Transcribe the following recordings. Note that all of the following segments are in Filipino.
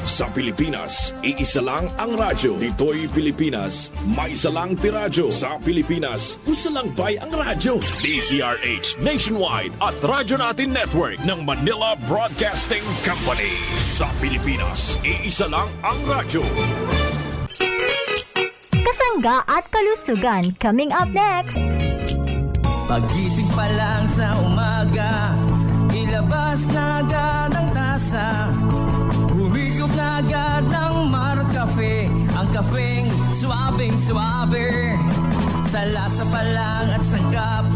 Sa Pilipinas, iisa lang ang radyo. Dito'y Pilipinas, may isa lang tiradyo. Sa Pilipinas, usa lang bay ang radyo. DZRH Nationwide at Radyo Natin Network ng Manila Broadcasting Company. Sa Pilipinas, iisa lang ang radyo. Kasangga at kalusugan coming up next. Pagising pa lang sa umaga, ilabas na agad ang tasa. Humigop na agad ng Marcafe, ang kafeng suabing-suabe. Sa lasa pa lang at sangkap,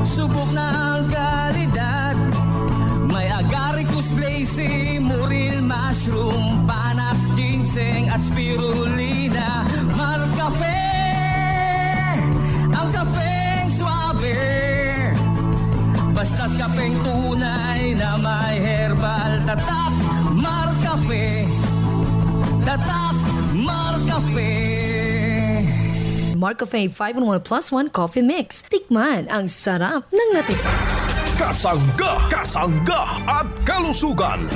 subok na ang kalidad. May agaricus blazy, muril mushroom, panax, ginseng at spirulina. Marcafe, ang kafeng suabe. Basta't kapeng tunay na may herbal. Tatak Marcafe, Tatak Marcafe. Marcafe 5-in-1 plus 1 coffee mix. Tikman ang sarap ng natika. Kasangga at kalusugan.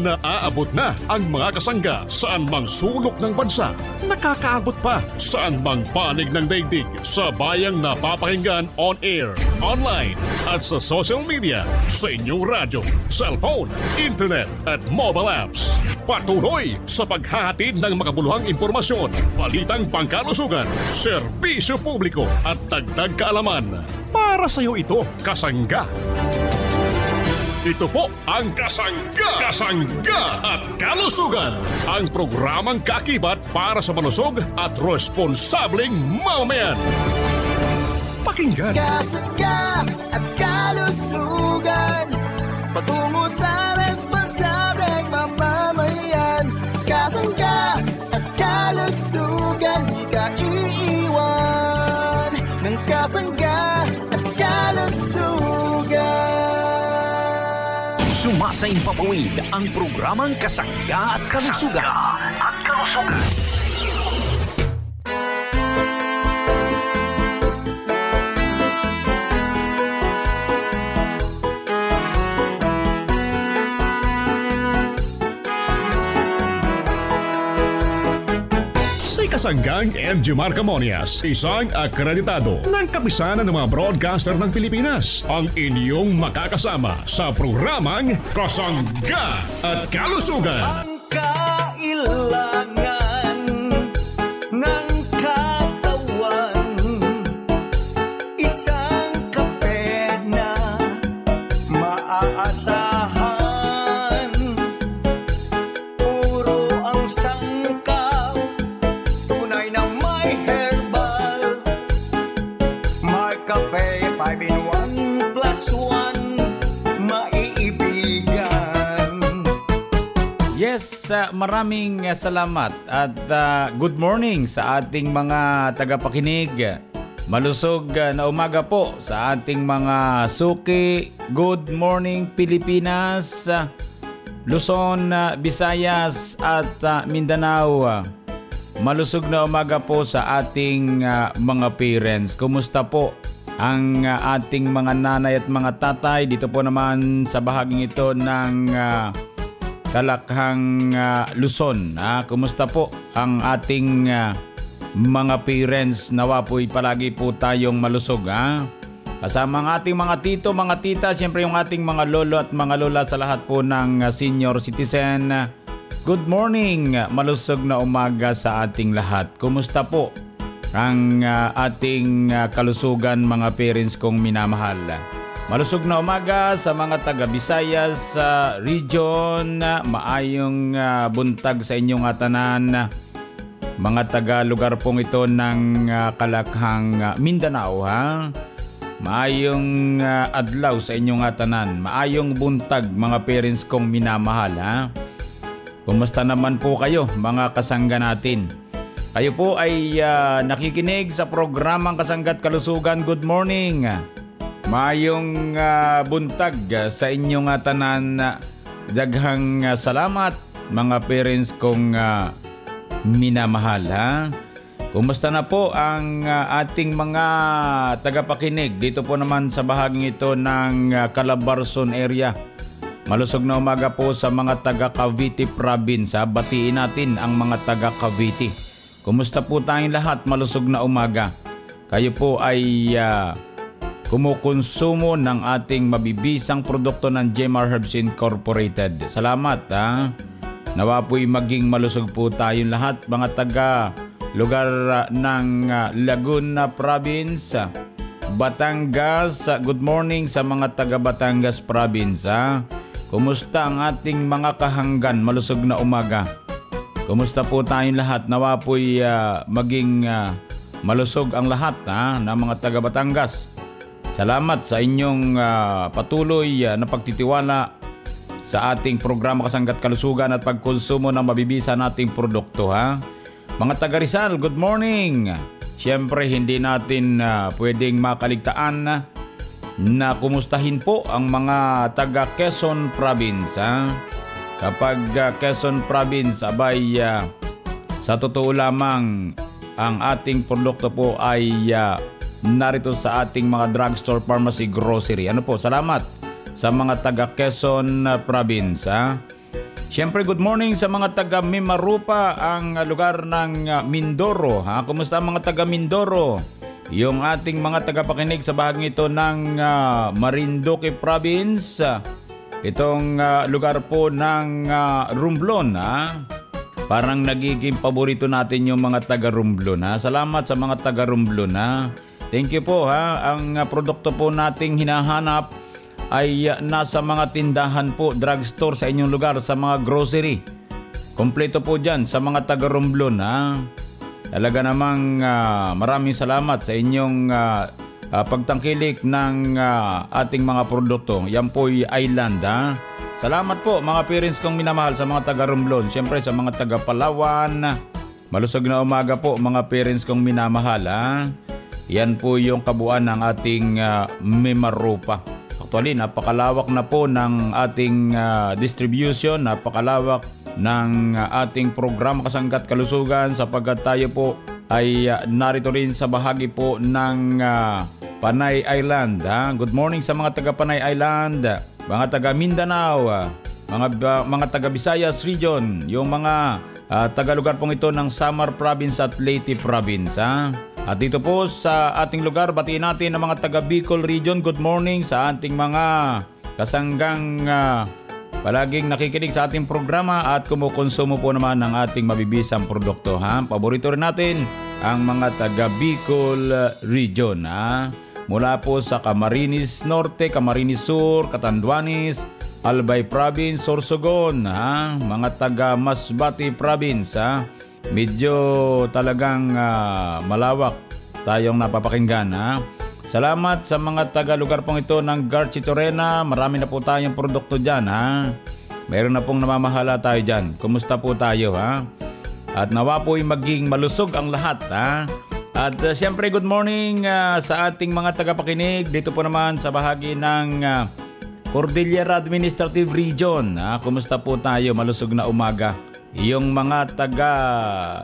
Naaabot na ang mga kasangga saan mang sulok ng bansa. Nakakaabot pa saan mang panig ng daigdig sa bayang napapakinggan on air, online at sa social media, sa inyong radyo, cellphone, internet at mobile apps. Patuloy sa paghahatid ng makabuluhang impormasyon, balitang pangkalusugan, serbisyo publiko at dagdag kaalaman. Para sa iyo ito, kasangga. Ito po ang Kasangga at Kalusugan, ang programang kakibat para sa malusog at responsableng mamamayan. Pakinggan. Kasangga at Kalusugan, patungo sa responsableng mamamayan. Kasangga at Kalusugan, di ka iiwan ng Kasangga at Kalusugan. Sumasaimpapawid ang programang Kasangga at Kalusugan. Kasanggang MG Marcamonias, isang akreditado ng kapisanan ng mga broadcaster ng Pilipinas. Ang inyong makakasama sa programang Kasangga at Kalusugan. Ang kailangan ng katawan, isang kape na maaasahan. Puro ang sangkaw, tunay na may herbal. May kape 5-in-1 plus 1, maiibigan. Yes, maraming salamat at good morning sa ating mga tagapakinig. Malusog na umaga po sa ating mga suki. Good morning Pilipinas, Luzon, Visayas at Mindanao. Malusog na umaga po sa ating mga parents. Kumusta po ang ating mga nanay at mga tatay dito po naman sa bahaging ito ng Kalakhang Luzon? Kumusta po ang ating mga parents? Nawa po'y palagi po tayong malusog. Kasama ang ating mga tito, mga tita, siyempre yung ating mga lolo at mga lola sa lahat po ng senior citizen. Good morning, malusog na umaga sa ating lahat. Kumusta po ang ating kalusugan, mga parents kong minamahal? Malusog na umaga sa mga taga Visayas region. Maayong buntag sa inyong atanan, mga taga lugar pong ito ng Kalakhang Mindanao. Maayong adlaw sa inyong atanan. Maayong buntag, mga parents kong minamahal. Kumusta naman po kayo, mga kasangga natin? Kayo po ay nakikinig sa programang Kasangga at Kalusugan. Good morning. Maayong buntag sa inyong tanan. Daghang salamat, mga parents kong minamahal. Kumusta na po ang ating mga tagapakinig dito po naman sa bahaging ito ng Calabarzon area? Malusog na umaga po sa mga taga Cavite Province. Batiin natin ang mga taga Cavite. Kumusta po tayong lahat? Malusog na umaga. Kayo po ay kumukonsumo ng ating mabibisang produkto ng Jemar Herbs Incorporated. Salamat Nawa po'y maging malusog po tayong lahat. Mga taga lugar ng Laguna Province, Batangas. Good morning sa mga taga Batangas Province. Kumusta ang ating mga kahanggan? Malusog na umaga. Kumusta po tayong lahat? Nawa po'y maging malusog ang lahat ng mga taga Batangas. Salamat sa inyong patuloy na pagtitiwala sa ating programa Kasangga't Kalusugan at pagkonsumo ng mabibisa nating produkto. Mga taga Rizal, good morning. Siyempre hindi natin pwedeng makaligtaan na kumustahin po ang mga taga Quezon Province. Kapag Quezon Province, abay sa totoo lamang ang ating produkto po ay narito sa ating mga drugstore, pharmacy, grocery. Salamat sa mga taga Quezon Province. Siyempre good morning sa mga taga Mimarupa, ang lugar ng Mindoro. Kumusta ang mga taga Mindoro? Yung ating mga tagapakinig sa bahaging ito ng Marinduque Province. Itong lugar po ng Romblon. Parang nagiging paborito natin yung mga taga Romblon. Salamat sa mga taga Romblon. Thank you po. Ang produkto po nating hinahanap ay nasa mga tindahan po, drugstore sa inyong lugar, sa mga grocery. Kompleto po dyan sa mga taga Romblon. Talaga namang maraming salamat sa inyong pagtangkilik ng ating mga produkto. Yan po'y Island. Salamat po mga parents kong minamahal sa mga taga Romblon. Siyempre sa mga taga Palawan. Malusog na umaga po mga parents kong minamahal. Yan po yung kabuuan ng ating Mimarupa. Actually, napakalawak na po ng ating distribution. Napakalawak ng ating programa Kasangga't Kalusugan sapagkat tayo po ay narito rin sa bahagi po ng Panay Island. Good morning sa mga taga Panay Island, mga taga Mindanao, mga taga Visayas Region, yung mga taga lugar pong ito ng Samar Province at Leyte Province. At dito po sa ating lugar, batiin natin ang mga taga Bicol Region. Good morning sa ating mga kasanggang palaging nakikinig sa ating programa at kumukonsumo po naman ng ating mabibisang produkto. Paborito rin natin ang mga taga Bicol Region. Mula po sa Camarines Norte, Camarines Sur, Catanduanes, Albay Province, Sorsogon, mga taga Masbate Province. Medyo talagang malawak tayong napapakinggan. Salamat sa mga taga-lugar pong ito ng Garchitorena. Marami na po tayong produkto dyan. Meron na pong namamahala tayo dyan. Kumusta po tayo? At nawa po'y maging malusog ang lahat. At siyempre good morning sa ating mga tagapakinig. Dito po naman sa bahagi ng Cordillera Administrative Region. Kumusta po tayo? Malusog na umaga. Yung mga taga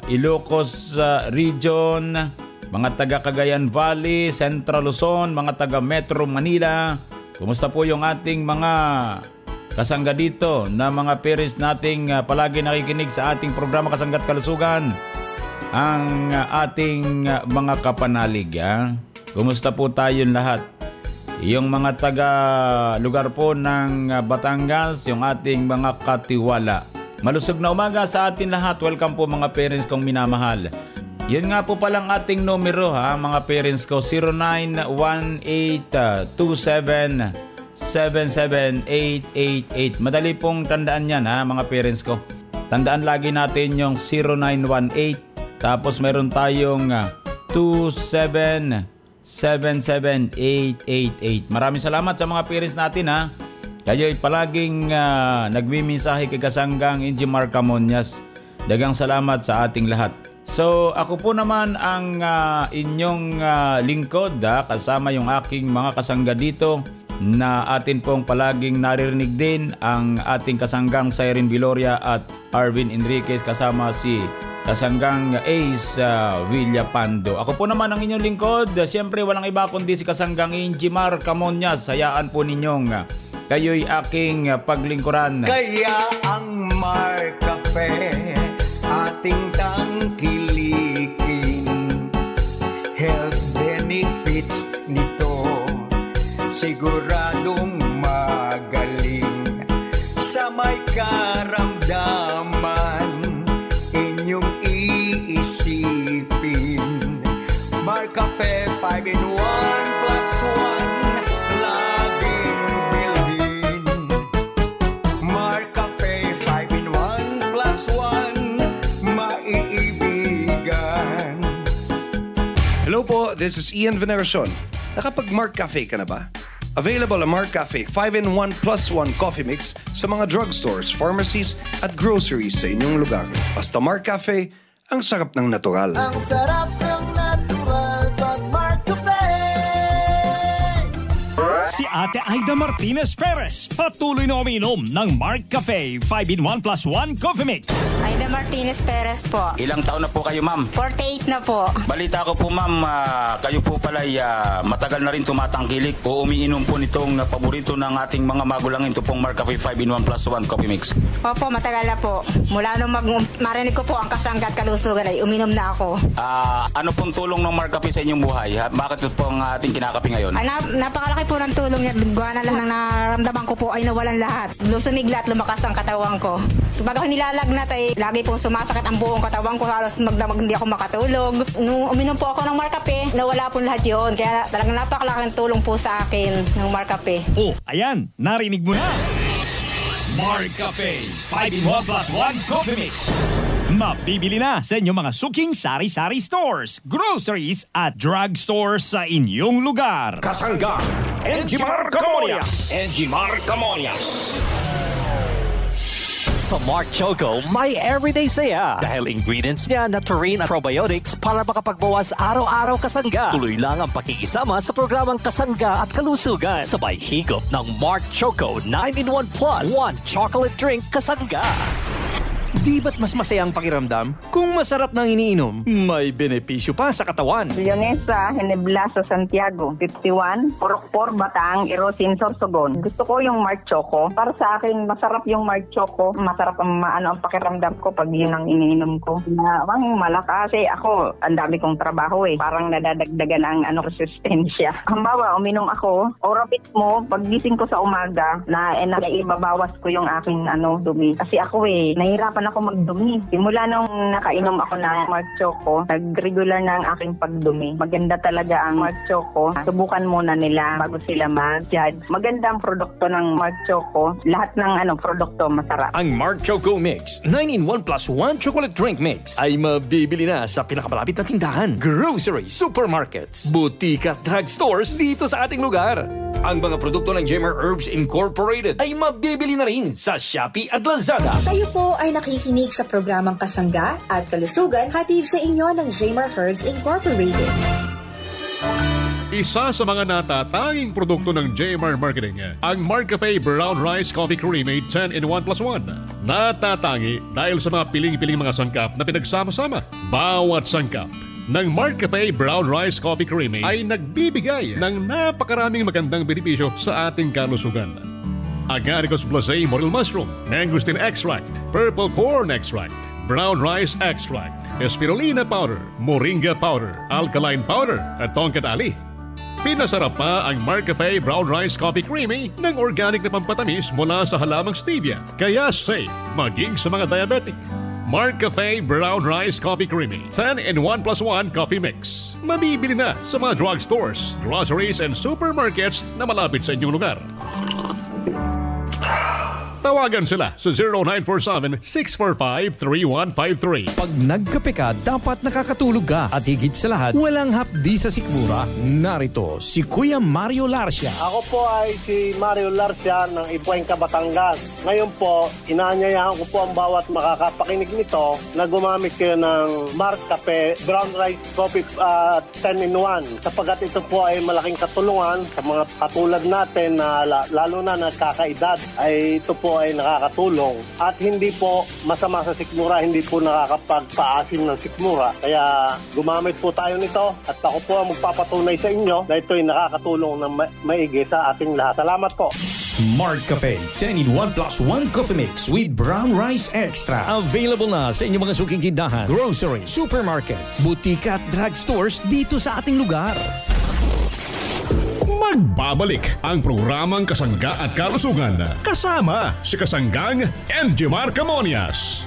Ilocos Region, mga taga Cagayan Valley, Central Luzon, mga taga Metro Manila. Kumusta po yung ating mga kasangga dito na mga parents nating palagi nakikinig sa ating programa Kasangga't Kalusugan? Ang ating mga kapanalig. Kumusta po tayong lahat? Yung mga taga lugar po ng Batangas, yung ating mga katiwala. Malusog na umaga sa atin lahat. Welcome po mga parents kong minamahal. Yun nga po palang ating numero mga parents ko. 0918-27-77888. Madali pong tandaan yan mga parents ko. Tandaan lagi natin yung 0918. Tapos meron tayong 27-77888. Maraming salamat sa mga parents natin Kayo'y palaging nagmimisahe kay kasanggang Injimar Camonias. Dagang salamat sa ating lahat. So ako po naman ang inyong lingkod kasama yung aking mga kasangga dito na atin pong palaging naririnig din ang ating kasanggang Siren Viloria at Arvin Enriquez kasama si kasanggang Ace Villapando. Ako po naman ang inyong lingkod. Siyempre walang iba kundi si kasanggang Injimar Camonias. Hayaan po ninyong kayo'y aking paglingkuran. Kaya ang Mar Cafe ating tangkilikin. Health benefits nito siguradong magaling. Sa may karamdaman inyong iisipin. Mar Cafe 5-in-1 plus 1 laging bilhin. Mar Cafe 5-in-1 plus 1 maiibigan. Hello po, this is Ian Veneracion. Nakapag-Mark Cafe ka na ba? Available ang Mark Cafe 5-in-1 plus 1 coffee mix sa mga drugstores, pharmacies at groceries sa inyong lugar. Basta Mark Cafe, ang sarap ng natural. Ang sarap ng natural pag Mark Cafe. Si Ate Aida Martinez Perez patuloy na umiinom ng Mark Cafe 5-in-1 plus 1 coffee mix. Aida Martinez Perez po. Ilang taon na po kayo, ma'am? 48 na po. Balita ko po, ma'am, kayo po pala'y matagal na rin tumatangkilik o umiinom po nitong paborito ng ating mga magulangin, ito pong Mark Cafe 5-in-1 plus 1 coffee mix. Opo, matagal na po. Mula nung marinig ko po ang kasanggat kalusugan ay uminom na ako. Ano pong tulong ng Mark Cafe sa inyong buhay? Bakit ito po ang ating kinakapi ngayon? Ay, napakalaki po ng tulong niya. Gawa na lang ng naramdaman ko po ay nawalan lahat. Sumigla at lumakas ang katawan ko. Bago nilalagnat ay lagi po sumasakit ang buong katawan ko. Halos magdamag hindi ako makatulog. Nung uminom po ako ng Mark Cafe, nawala po lahat yun. Kaya talagang napakalaking tulong po sa akin ng Mark Cafe. Oh, ayan, narinig mo na. Mark Cafe 5-in-1 plus 1 coffee mix. Mabibili na sa inyong mga suking sari-sari stores, groceries at drugstores sa inyong lugar. Kasangga, Enjimar Camonias. Enjimar Camonias. Sa Mark Choco, may everyday saya. Dahil ingredients niya na taurine at probiotics para makapagbawas araw-araw kasangga. Tuloy lang ang pakikisama sa programang Kasangga at Kalusugan. Sabay higop ng Mark Choco 9-in-1 plus 1 chocolate drink kasangga. Di ba't mas masaya ang pakiramdam kung masarap nang iniinom? May benepisyo pa sa katawan. Leonesa Heneblaso Santiago, 51, Porokpor, Bataang, Erosin, Sorsogon. Gusto ko yung Mark Choco. Para sa akin, masarap yung Mark Choco. Masarap ang ang pakiramdam ko pag yun ang iniinom ko. Malakas. Kasi ako, ang dami kong trabaho eh. Parang nadadagdagan ang resistensya. Hambawa, uminom ako, Orapit mo, paggising ko sa umaga, naibabawas ko yung aking dumi. Kasi ako nahirapan ako magdumi. Simula nung nakainom ako ng Mark Choco, nag-regular na ang aking pagdumi. Maganda talaga ang Mark Choco. Subukan muna nila bago sila mag-judge. Maganda ang produkto ng Mark Choco. Lahat ng produkto masarap. Ang Mark Choco Mix 9-in-1 plus 1 chocolate drink mix ay mabibili na sa pinakamalapit na tindahan, groceries, supermarkets, butika at drugstores dito sa ating lugar. Ang mga produkto ng Jmer Herbs Incorporated ay mabibili na rin sa Shopee at Lazada. Kayo po ay nakikinig sa programang Kasangga at Kalusugan hatid sa inyo ng Jmer Herbs Incorporated. Isa sa mga natatanging produkto ng Jmer Marketing, ang Mark Cafe Brown Rice Coffee Creamery 10-in-1 plus 1. Natatangi dahil sa mga piling-piling mga sangkap na pinagsama-sama. Bawat sangkap ng Mark Cafe Brown Rice Coffee Creamery ay nagbibigay ng napakaraming magandang benepisyo sa ating kalusugan. Agaricus blazei morel mushroom, mangosteen extract, purple corn extract, brown rice extract, spirulina powder, moringa powder, alkaline powder, at tongkat ali. Pinasarap pa ang Mark Cafe Brown Rice Coffee Creamy ng organic na pampatamis mula sa halamang stevia, kaya safe maging sa mga diabetic. Mark Cafe Brown Rice Coffee Creamy 10-in-1 plus 1 coffee mix. Mabibili na sa mga drugstores, groceries, and supermarkets na malapit sa inyong lugar. Tawagan sila sa 0947-645-3153. Pag nagkape ka, dapat nakakatulog ka. At higit sa lahat, walang hapdi sa sikmura. Narito si Kuya Mario Larcia. Ako po ay si Mario Larcia ng Ipuenca, Batangas. Ngayon po, inaanyayahan ko po ang bawat makakapakinig nito na gumamit kayo ng Mark Cafe Brown Rice Coffee 10-in-1. Sapagat ito po ay malaking katulungan sa mga katulad natin na lalo na nagkakaedad. Ay ito po ay nakakatulong at hindi po masama sa sikmura, hindi po nakakapagpaasim ng sikmura. Kaya gumamit po tayo nito at ako po ang magpapatunay sa inyo na ito ay nakakatulong na maigi sa ating lahat. Salamat po. Mark Cafe 10-in-1+1 Coffee Mix with Brown Rice Extra. Available na sa inyong mga suking tindahan, groceries, supermarkets, butika at drugstores dito sa ating lugar. Magbabalik ang programang Kasangga at Kalusugan kasama si Kasanggang Enjimar Camonias.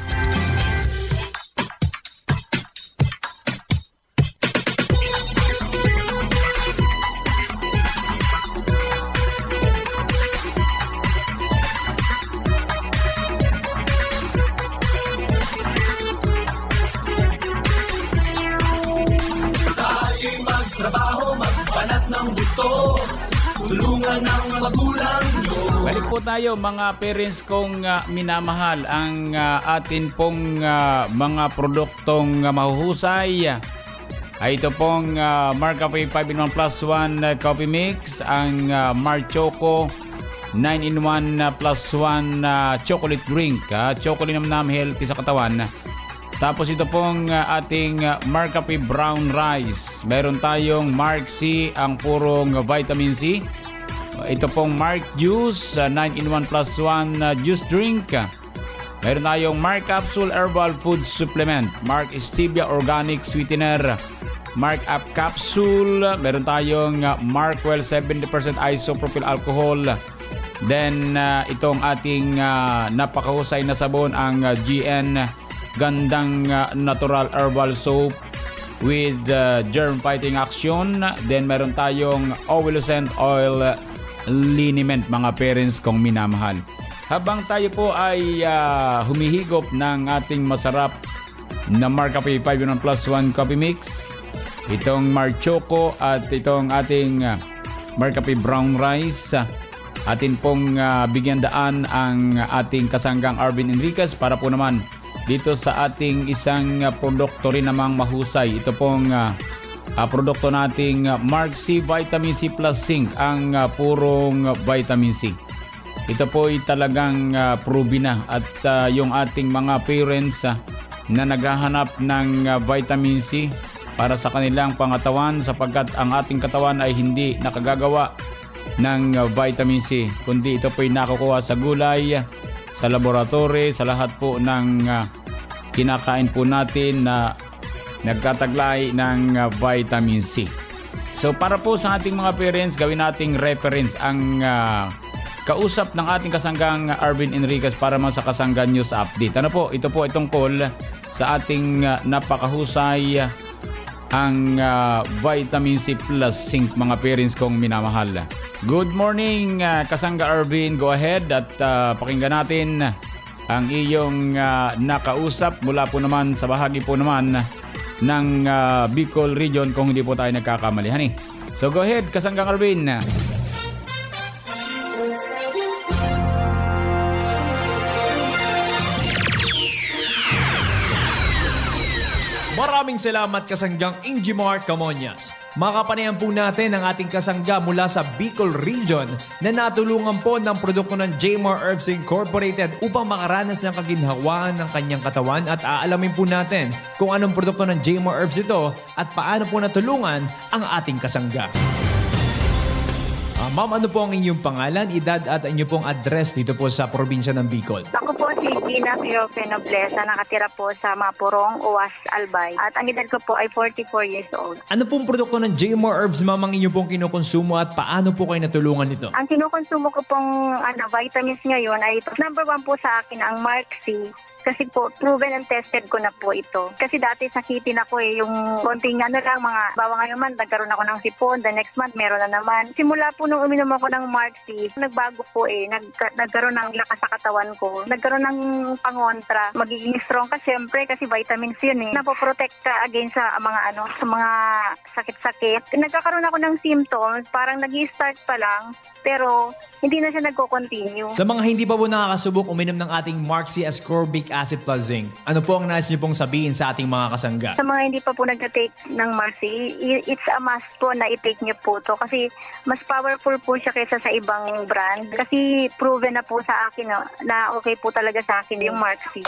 Balik po tayo mga parents kong minamahal. Ang atin pong mga produktong mahuhusay ay ito pong Mark Cafe 5-in-1+1 Coffee Mix, ang Mark Choco 9-in-1+1 chocolate drink, chocolate naman healthy sa katawan. Tapos ito pong ating Mark Cafe Brown Rice. Meron tayong Mark C, ang purong vitamin C. Ito pong Mark Juice 9-in-1+1 juice drink. Meron tayong Mark Capsule Herbal Food Supplement, Mark Stevia Organic Sweetener, Mark Up Capsule. Meron tayong Mark Well 70% isopropyl alcohol. Then itong ating napakahusay na sabon, ang GN Gandang Natural Herbal Soap with germ fighting action. Then meron tayong Oilocent Oil Liniment, mga parents kong minamahal. Habang tayo po ay humihigop ng ating masarap na Mark Cafe 5-in-1+1 Coffee Mix, itong Mark Choco at itong ating Mark Cafe Brown Rice, atin pong bigyan daan ang ating kasanggang Arvin Enriquez para po naman dito sa ating isang produkto rin namang mahusay. Ito pong produkto nating Mark C Vitamin C Plus Zinc, ang purong vitamin C. Ito po ay talagang proven na at yung ating mga parents na naghahanap ng vitamin C para sa kanilang pangatawan, sapagkat ang ating katawan ay hindi nakagagawa ng vitamin C, kundi ito po ay nakukuha sa gulay, sa laboratory, sa lahat po ng kinakain po natin na nagtataglay ng vitamin C. So para po sa ating mga parents, gawin nating reference ang kausap ng ating kasanggang Arvin Enriquez para man sa Kasanggan News Update. Ano po? Ito po itong call sa ating napakahusay ang vitamin C Plus Zinc, mga parents kong minamahal. Good morning Kasangga Arvin. Go ahead at pakinggan natin ang iyong nakausap mula po naman sa bahagi po naman ng Bicol region, kung hindi po tayo nagkakamali. Hani? So go ahead, Kasanggang Arvin. Maraming salamat Kasanggang Enjimar Camonias. Makapanayan po natin ang ating kasangga mula sa Bicol Region na natulungan po ng produkto ng Jmar Herbs Incorporated upang makaranas ng kaginhawaan ng kanyang katawan, at aalamin po natin kung anong produkto ng Jmar Herbs ito at paano po natulungan ang ating kasangga. Ma'am, ano po ang inyong pangalan, edad at inyong pong address dito po sa probinsya ng Bicol? Ako po si Gina Piofe Nobleza, nakatira po sa Mapurong, Uwas, Albay. At ang edad ko po ay 44 years old. Ano pong produkto ng Jmar Herbs, ma'am, ang inyong pong kinukonsumo at paano po kayo natulungan nito? Ang kinukonsumo ko pong vitamins ngayon ay number 1 po sa akin ang Mark C. Kasi po, proven and tested ko na po ito. Kasi dati sakitin ako yung konting lang, mga bawa ngayon man, nagkaroon ako ng sipon, the next month meron na naman. Simula po nung uminom ako ng Mark C, nagbago po nagkaroon ng lakas sa katawan ko. Nagkaroon ng pangontra. Magiging strong ka syempre kasi vitamin C yun Napoprotect ka against sa mga sakit-sakit. Nagkakaroon ako ng symptoms, parang nag-i-start pa lang, pero hindi na siya nagko-continue. Sa mga hindi pa po nakakasubok uminom ng ating Mark C Ascorbic Acid Plus Zinc, ano po ang nais niyo pong sabihin sa ating mga kasangga? Sa mga hindi pa po nag-take ng Mark C, it's a must po na i-take niyo po to kasi mas powerful po siya kaysa sa ibang brand. Kasi proven na po sa akin na okay po talaga sa akin yung Mark C.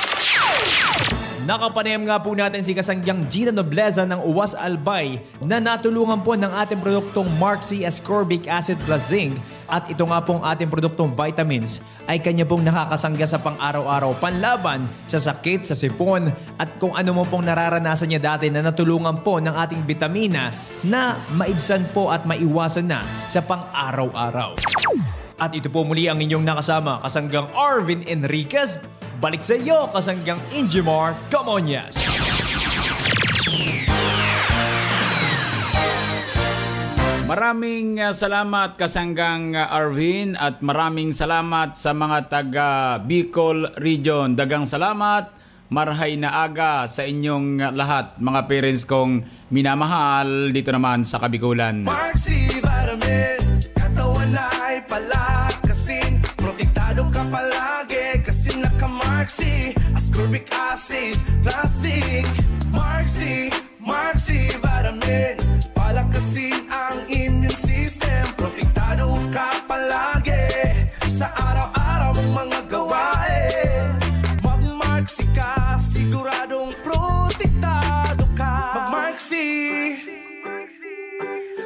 nakapanayam nga po natin si Kasanggang Gina Nobleza ng Uwas Albay na natulungan po ng ating produktong Mark C. Ascorbic Acid Plus Zinc at ito nga pong ating produktong vitamins ay kanya pong nakakasangga sa pang-araw-araw panlaban sa sakit, sa sipon at kung ano mo pong nararanasan niya dati na natulungan po ng ating vitamina na maibsan po at maiwasan na sa pang-araw-araw. At ito po muli ang inyong nakasama, Kasanggang Arvin Enriquez. Balik sa iyo, Kasanggang Ingimar Camonyas. Maraming salamat Kasanggang Arvin at maraming salamat sa mga taga Bicol Region. Dagang salamat, marhay na aga sa inyong lahat, mga parents kong minamahal dito naman sa Kabikulan. Marksy Vitamin, katawan ay palakasin, protektado ka palagi kasi naka-Marksy, ascorbic acid, plastic. Marksy Vitamin, palakasin ang immune system, protektado ka palagi sa araw-araw mong mga gawain. Mag-Marksy ka, siguradong protektado ka.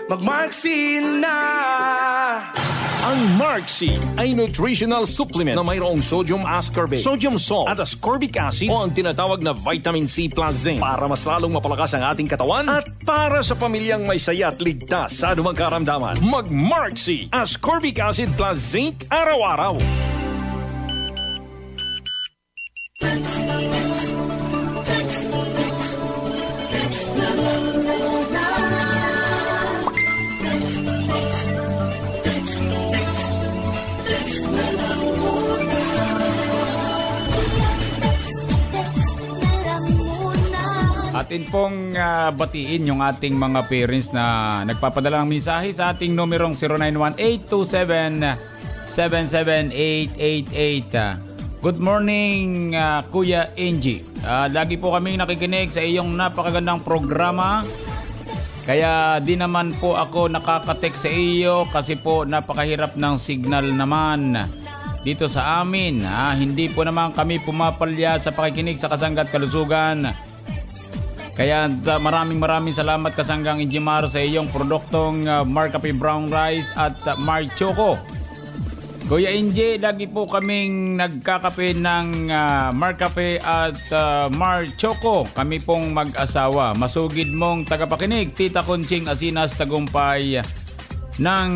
Mag-Marksy na! Ang Marksy ay nutritional supplement na mayroong sodium ascorbate, sodium salt at ascorbic acid o ang tinatawag na vitamin C plus zinc para mas lalong mapalakas ang ating katawan at para sa pamilyang may saya at ligtas sa anumang karamdaman. Mag-Marksy ascorbic acid plus zinc araw-araw. Atin pong batiin yung ating mga parents na nagpapadala ng mensahe sa ating numerong 0918-277-77888. Good morning, Kuya Angie. Lagi po kaming nakikinig sa iyong napakagandang programa. Kaya di naman po ako nakakatext sa iyo kasi po napakahirap ng signal naman dito sa amin. Hindi po naman kami pumapalya sa pakikinig sa Kasangga at Kalusugan. Kaya maraming salamat Kasanggang Ingimar sa iyong produktong Mark Cafe Brown Rice at Mark Choco. Kuya Inge, lagi po kaming nagkakape ng Mark Cafe at Mark Choco. Kami pong mag-asawa. Masugid mong tagapakinig, Tita Conching Asinas Tagumpay ng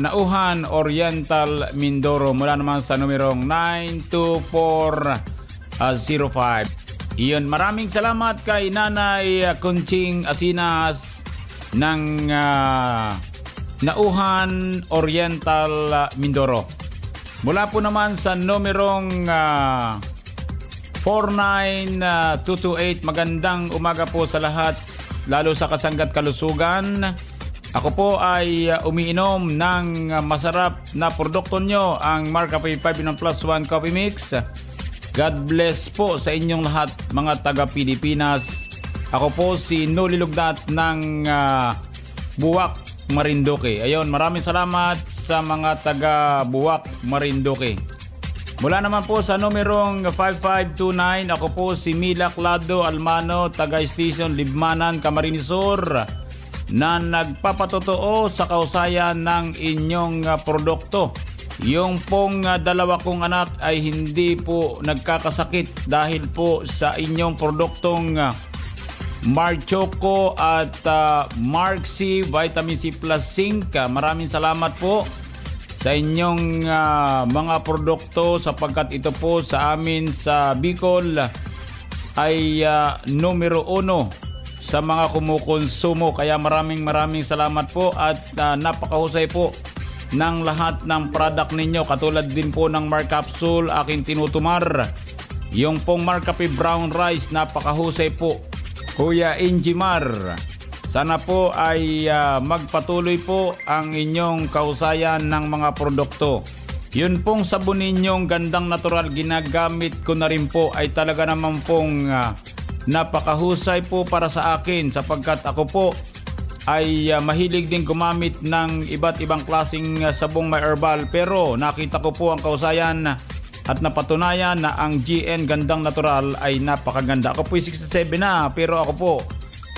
Nauhan Oriental Mindoro mula naman sa numerong 92405. Iyon, maraming salamat kay Nanay Conching Asinas ng Nauhan Oriental Mindoro. Mula po naman sa numerong 49228, magandang umaga po sa lahat, lalo sa Kasangga at Kalusugan. Ako po ay umiinom ng masarap na produkto nyo, ang Mark Cafe 5-in-1+1 Coffee Mix. God bless po sa inyong lahat, mga taga-Pilipinas. Ako po si Noli Lugdat ng Buwak, Marinduque. Ayun, maraming salamat sa mga taga-Buwak, Marinduque. Mula naman po sa numerong 5529, ako po si Mila Clado Almano, taga-Station Libmanan, Camarinesor, na nagpapatotoo sa kausayan ng inyong produkto. Yung pong dalawa kong anak ay hindi po nagkakasakit dahil po sa inyong produktong Mark Choco at Mark C Vitamin C Plus Zinc. Maraming salamat po sa inyong mga produkto sapagkat ito po sa amin sa Bicol ay numero 1 sa mga kumukonsumo. Kaya maraming salamat po at napakahusay po ng lahat ng product ninyo, katulad din po ng Mark Capsule, aking tinutumar. Yung pong Mark Cafe Brown Rice, napakahusay po, Kuya Ingimar. Sana po ay magpatuloy po ang inyong kausayan ng mga produkto. Yun pong sabon ninyong gandang natural, ginagamit ko na rin po, ay talaga naman pong napakahusay po para sa akin sapagkat ako po ay mahilig din gumamit ng iba't ibang klaseng sabong may herbal, pero nakita ko po ang kausayan at napatunayan na ang GN Gandang Natural ay napakaganda. Ako po 67 na, pero ako po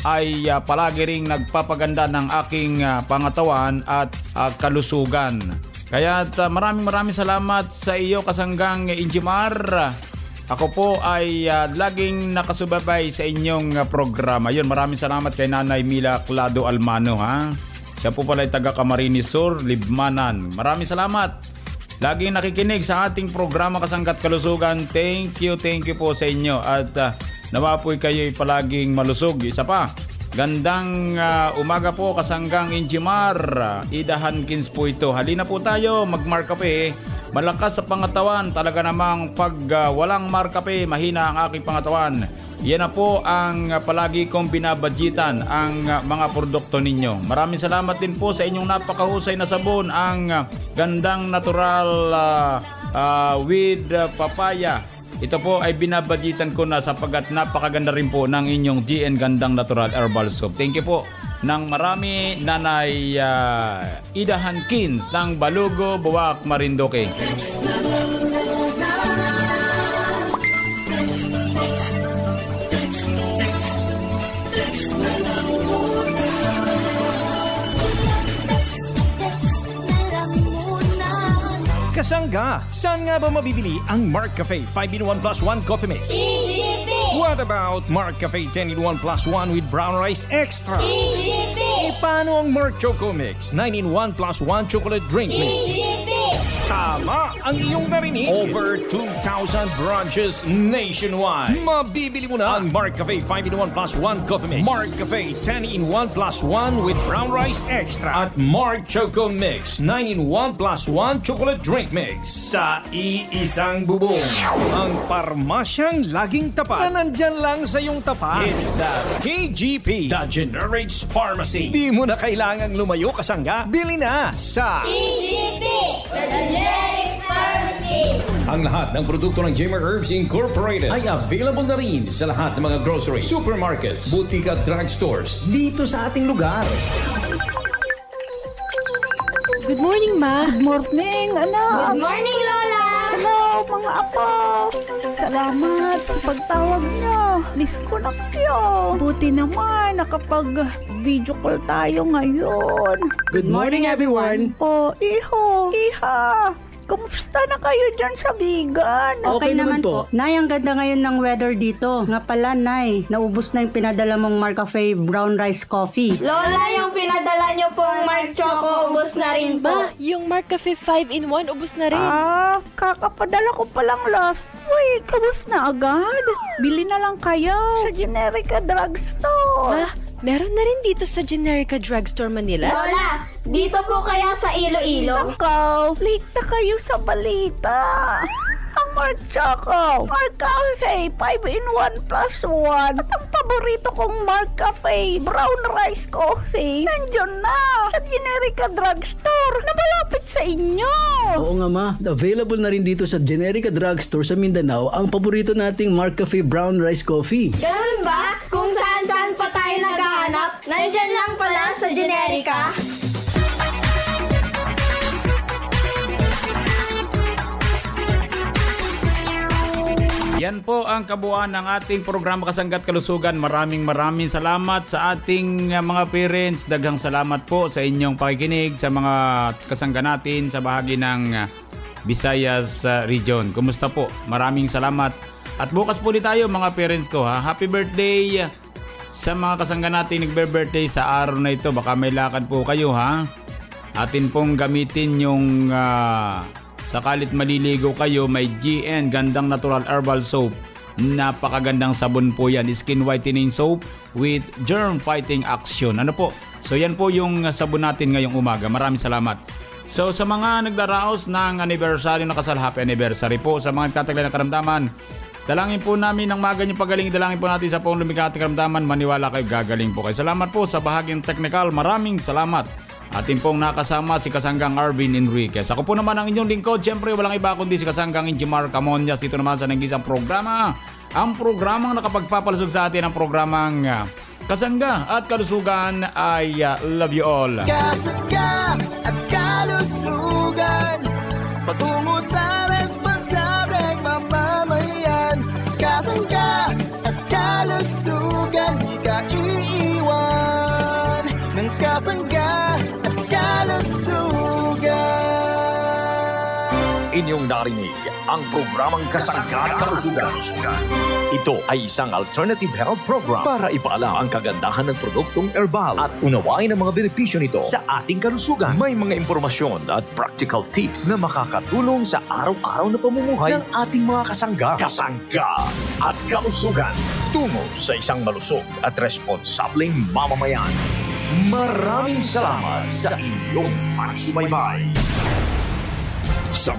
ay palagi ring nagpapaganda ng aking pangatawan at kalusugan. Kaya maraming salamat sa iyo, kasanggang Injimar. Ako po ay laging nakasubaybay sa inyong programa. Yun, maraming salamat kay Nanay Mila Clado Almano, ha. Siya po pala ay taga Camarines Sur, Libmanan. Maraming salamat. Laging nakikinig sa ating programa Kasangga't Kalusugan. Thank you po sa inyo. At nawa po'y kayo'y palaging malusog. Isa pa, gandang umaga po, kasanggang Injimar. Ida Hankins po ito. Halina po tayo, mag-markape. Malakas sa pangatawan. Talaga namang pag walang markape, mahina ang aking pangatawan. Yan na po ang palagi kong binabadjitan, ang mga produkto ninyo. Maraming salamat din po sa inyong napakahusay na sabon, ang Gandang Natural with papaya. Ito po ay binabadjitan ko na sapagkat napakaganda rin po ng inyong GN Gandang Natural Herbal Soap. Thank you po ng marami, Nanay Ida Hankins ng Balugo, Buwak, Marinduque. Kasangga, saan nga ba mabibili ang Mark Cafe 5-in-1 plus 1 Coffee Mix? EGP! What about Mark Cafe 10-in-1 plus 1 with brown rice extra? EGP! E paano ang Mark Choco Mix 9-in-1 plus 1 chocolate drink mix? EGP! Tama ang iyong narinig. Over 2,000 branches nationwide. Mabibili mo na ang Mark Cafe 5-in-1 plus 1 Coffee Mix, Mark Cafe 10-in-1 plus 1 with brown rice extra, at Mark Choco Mix 9-in-1 plus 1 chocolate drink mix sa iisang bubong. Ang parmasyang laging tapat na nandyan lang sa iyong tapat. It's the KGP, the Generics Pharmacy. Di mo na kailangang lumayo, kasangga. Bili na sa KGP, the Generics Pharmacy. Ang lahat ng produkto ng Jamer Herbs Incorporated ay available na rin sa lahat ng mga grocery, supermarkets, boutique at drugstores dito sa ating lugar. Good morning, Ma. Good morning, anak. Good morning, Lola. Hello, mga apo. Salamat sa pagtawag niyo. Miss ko na kayo. Buti naman nakapag-video call tayo ngayon. Good morning, everyone. Oh, iho, iha. Kumusta na kayo dyan sa Bigan? Okay naman po. Nay, ang ganda ngayon ng weather dito. Nga pala, Nay, naubos na yung pinadala mong Mark Cafe brown rice coffee. Lola, yung pinadala niyo pong Mark Choco, ubos na rin po. Ba, yung Mark Cafe 5-in-1, ubos na rin. Kakapadala ko palang last week. Ubos na agad. Bili na lang kayo sa Generica Drugstore. Meron na rin dito sa Generica Drugstore Manila? Lola, dito po kaya sa Iloilo? Nakaw, late na kayo sa balita. Ang Mark Choco, Mark Cafe 5-in-1 plus 1 at ang paborito kong Mark Cafe brown rice coffee nandiyan na sa Generica Drugstore na malapit sa inyo. Oo nga, Ma. Available na rin dito sa Generica Drugstore sa Mindanao ang paborito nating Mark Cafe brown rice coffee. Ganun ba? Kung saan-saan pa tayo naghahanap, nandyan lang pala sa Generica. Yan po ang kabuuan ng ating programa Kasangga't Kalusugan. Maraming salamat sa ating mga parents. Daghang salamat po sa inyong pakikinig sa mga kasangga natin sa bahagi ng Visayas region. Kumusta po? Maraming salamat. At bukas po tayo mga parents ko, ha. Happy birthday sa mga kasangga natin nagbe-birthday sa araw na ito. Baka may lakad po kayo, ha. Atin pong gamitin yung sakalit maliligo kayo, may GN Gandang Natural Herbal Soap. Napakagandang sabon po yan. Skin whitening soap with germ fighting action. Ano po? So yan po yung sabon natin ngayong umaga. Maraming salamat. So sa mga nagdaraos ng anniversary na kasal, happy anniversary po. Sa mga nagtataglay ng karamdaman, dalangin po namin ng maga niyong pagaling. Dalangin po natin sa pong lumikha ating karamdaman. Maniwala kayo, gagaling po kayo. Salamat po sa bahagyang technical. Maraming salamat. Ating pong nakasama si Kasanggang Arvin Enriquez. Ako po naman ang inyong lingkod. Siyempre walang iba kundi si Kasanggang Injimar Camonias. Dito naman sa nag-isang programa. Ang programang nakapagpapalusog sa atin ang programang Kasangga at Kalusugan. I love you all. Kasangga at Kalusugan, patungo sa responsable inyong narinig ang programang Kasangga at Kalusugan. Ito ay isang alternative health program para ipaalam ang kagandahan ng produktong herbal at unawain ang mga benepisyo nito sa ating kalusugan. May mga impormasyon at practical tips na makakatulong sa araw-araw na pamumuhay ng ating mga kasangga. Kasangga at Kalusugan, tungo sa isang malusog at responsableng mamamayan. Maraming salamat sa inyong pagsubaybay. Sa